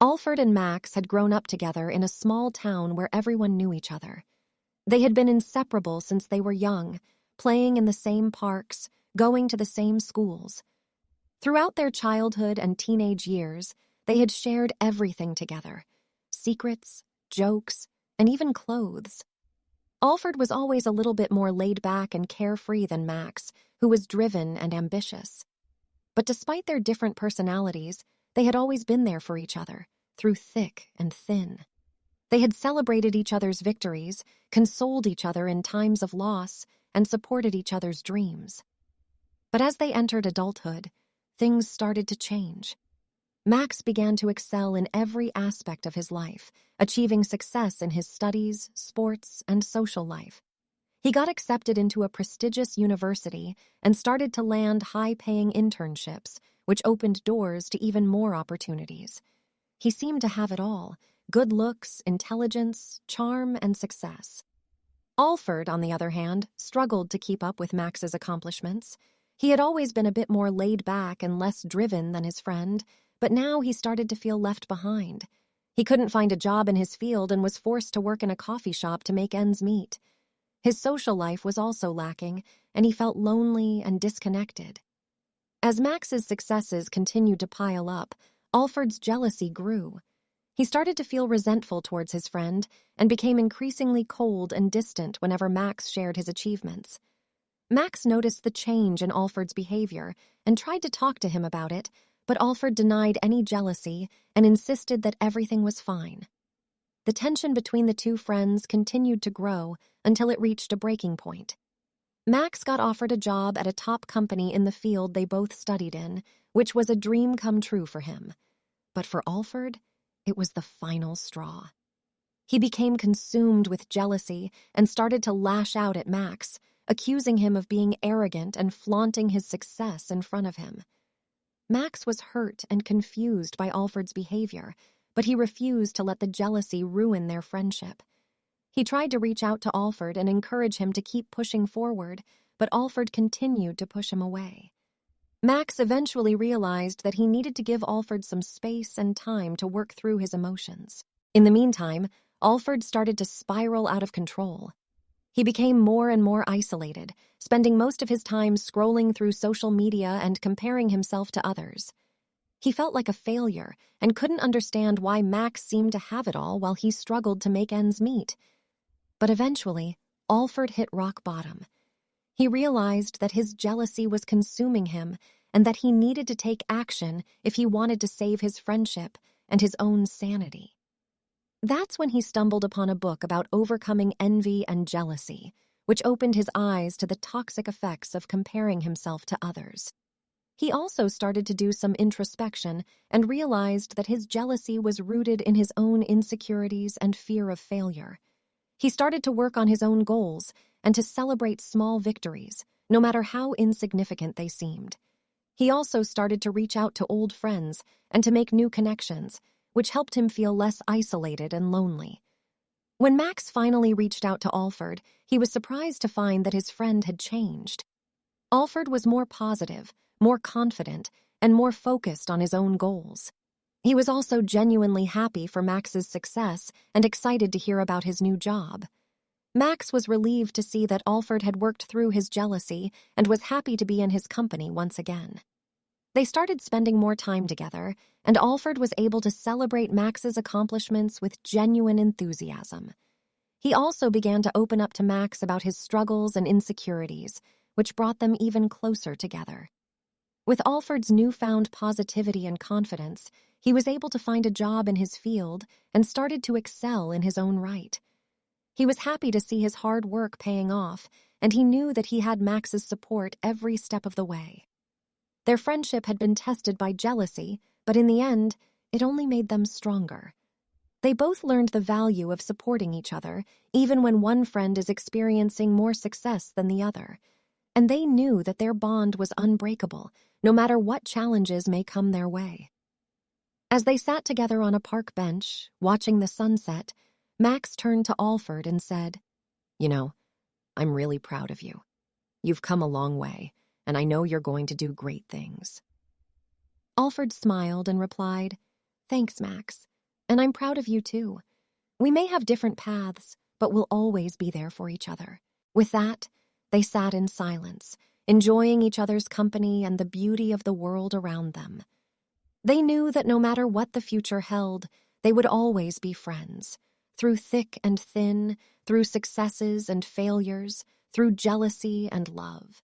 Alford and Max had grown up together in a small town where everyone knew each other. They had been inseparable since they were young, playing in the same parks, going to the same schools. Throughout their childhood and teenage years, they had shared everything together: secrets, jokes, and even clothes. Alford was always a little bit more laid back and carefree than Max, who was driven and ambitious. But despite their different personalities, they had always been there for each other, through thick and thin. They had celebrated each other's victories, consoled each other in times of loss, and supported each other's dreams. But as they entered adulthood, things started to change. Max began to excel in every aspect of his life, achieving success in his studies, sports, and social life. He got accepted into a prestigious university and started to land high-paying internships, which opened doors to even more opportunities. He seemed to have it all: good looks, intelligence, charm, and success. Alford, on the other hand, struggled to keep up with Max's accomplishments. He had always been a bit more laid back and less driven than his friend, but now he started to feel left behind. He couldn't find a job in his field and was forced to work in a coffee shop to make ends meet. His social life was also lacking, and he felt lonely and disconnected. As Max's successes continued to pile up, Alford's jealousy grew. He started to feel resentful towards his friend and became increasingly cold and distant whenever Max shared his achievements. Max noticed the change in Alford's behavior and tried to talk to him about it, but Alford denied any jealousy and insisted that everything was fine. The tension between the two friends continued to grow until it reached a breaking point. Max got offered a job at a top company in the field they both studied in, which was a dream come true for him. But for Alford, it was the final straw. He became consumed with jealousy and started to lash out at Max, accusing him of being arrogant and flaunting his success in front of him. Max was hurt and confused by Alford's behavior, but he refused to let the jealousy ruin their friendship. He tried to reach out to Alford and encourage him to keep pushing forward, but Alford continued to push him away. Max eventually realized that he needed to give Alford some space and time to work through his emotions. In the meantime, Alford started to spiral out of control. He became more and more isolated, spending most of his time scrolling through social media and comparing himself to others. He felt like a failure and couldn't understand why Max seemed to have it all while he struggled to make ends meet. But eventually, Alford hit rock bottom. He realized that his jealousy was consuming him and that he needed to take action if he wanted to save his friendship and his own sanity. That's when he stumbled upon a book about overcoming envy and jealousy, which opened his eyes to the toxic effects of comparing himself to others. He also started to do some introspection and realized that his jealousy was rooted in his own insecurities and fear of failure. He started to work on his own goals and to celebrate small victories, no matter how insignificant they seemed. He also started to reach out to old friends and to make new connections, which helped him feel less isolated and lonely. When Max finally reached out to Alford, he was surprised to find that his friend had changed. Alford was more positive, more confident, and more focused on his own goals. He was also genuinely happy for Max's success and excited to hear about his new job. Max was relieved to see that Alford had worked through his jealousy and was happy to be in his company once again. They started spending more time together, and Alford was able to celebrate Max's accomplishments with genuine enthusiasm. He also began to open up to Max about his struggles and insecurities, which brought them even closer together. With Alford's newfound positivity and confidence, he was able to find a job in his field and started to excel in his own right. He was happy to see his hard work paying off, and he knew that he had Max's support every step of the way. Their friendship had been tested by jealousy, but in the end, it only made them stronger. They both learned the value of supporting each other, even when one friend is experiencing more success than the other. And they knew that their bond was unbreakable, no matter what challenges may come their way. As they sat together on a park bench, watching the sunset, Max turned to Alford and said, "You know, I'm really proud of you. You've come a long way, and I know you're going to do great things." Alford smiled and replied, "Thanks, Max. And I'm proud of you too. We may have different paths, but we'll always be there for each other." With that, they sat in silence, enjoying each other's company and the beauty of the world around them. They knew that no matter what the future held, they would always be friends. Through thick and thin, through successes and failures, through jealousy and love.